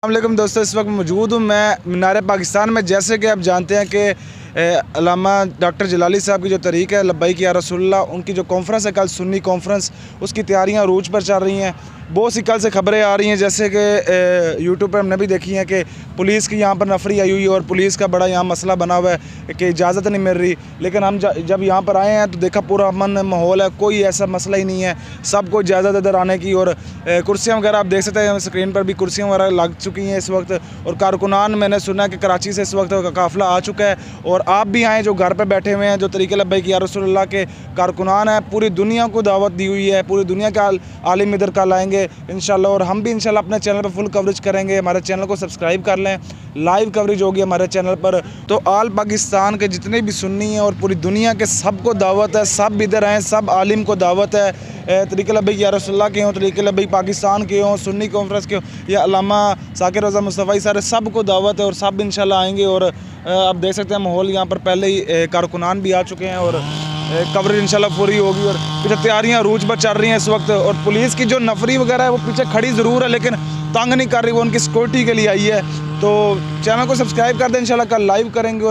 अस्सलामुअलैकुम दोस्तों, इस वक्त मौजूद हूँ मैं मीनार पाकिस्तान में। जैसे कि आप जानते हैं कि अल्लामा डॉक्टर जलाली साहब की जो तहरीक है लब्बैक या रसूलुल्लाह, उनकी जो कॉन्फ्रेंस है कल सुन्नी कॉन्फ्रेंस, उसकी तैयारियां अरूज पर चल रही हैं। बहुत सी कल से खबरें आ रही हैं, जैसे कि यूट्यूब पर हमने भी देखी हैं कि पुलिस की यहाँ पर नफरी आई हुई है और पुलिस का बड़ा यहाँ मसला बना हुआ है कि इजाज़त नहीं मिल रही। लेकिन हम जब यहाँ पर आए हैं तो देखा पूरा अमन माहौल है, कोई ऐसा मसला ही नहीं है, सबको इजाज़त इधर आने की। और कुर्सियाँ वगैरह आप देख सकते हैं, स्क्रीन पर भी कुर्सियाँ वगैरह लग चुकी हैं इस वक्त। और कारकुनान, मैंने सुना है कि कराची से इस वक्त काफ़िला आ चुका है। और आप भी आएँ जो घर पर बैठे हुए हैं, जो तरीक़े लब्बैक या रसूलुल्लाह के कारकुनान हैं, पूरी दुनिया को दावत दी हुई है, पूरी दुनिया के आलिम इधर कल आएंगे इंशाल्लाह। और हम भी इंशाल्लाह अपने चैनल पर फुल कवरेज करेंगे। हमारे चैनल को सब्सक्राइब कर लें, लाइव कवरेज होगी हमारे चैनल पर। तो आल पाकिस्तान के जितने भी सुन्नी हैं और पूरी दुनिया के सबको दावत है, सब इधर आएँ, सब आलिम को दावत है। तरीक़े लब्बैक या रसूलुल्लाह के हों, तरीक़े लब्बैक पाकिस्तान के हों, सुन्नी कॉन्फ्रेंस के हों, या अल्लामा साकिर रज़ा मुस्तफ़ा, सारे सबको दावत है और सब इंशाल्लाह आएंगे। और आप देख सकते हैं माहौल यहाँ पर पहले ही कारकुनान भी आ चुके हैं और कवरेज इंशाल्लाह पूरी होगी। और पीछे तैयारियां अरूज पर चल रही हैं इस वक्त। और पुलिस की जो नफरी वगैरह है वो पीछे खड़ी ज़रूर है, लेकिन तंग नहीं कर रही, वो उनकी सिक्योरिटी के लिए आई है। तो चैनल को सब्सक्राइब कर दें, इंशाल्लाह कल लाइव करेंगे। और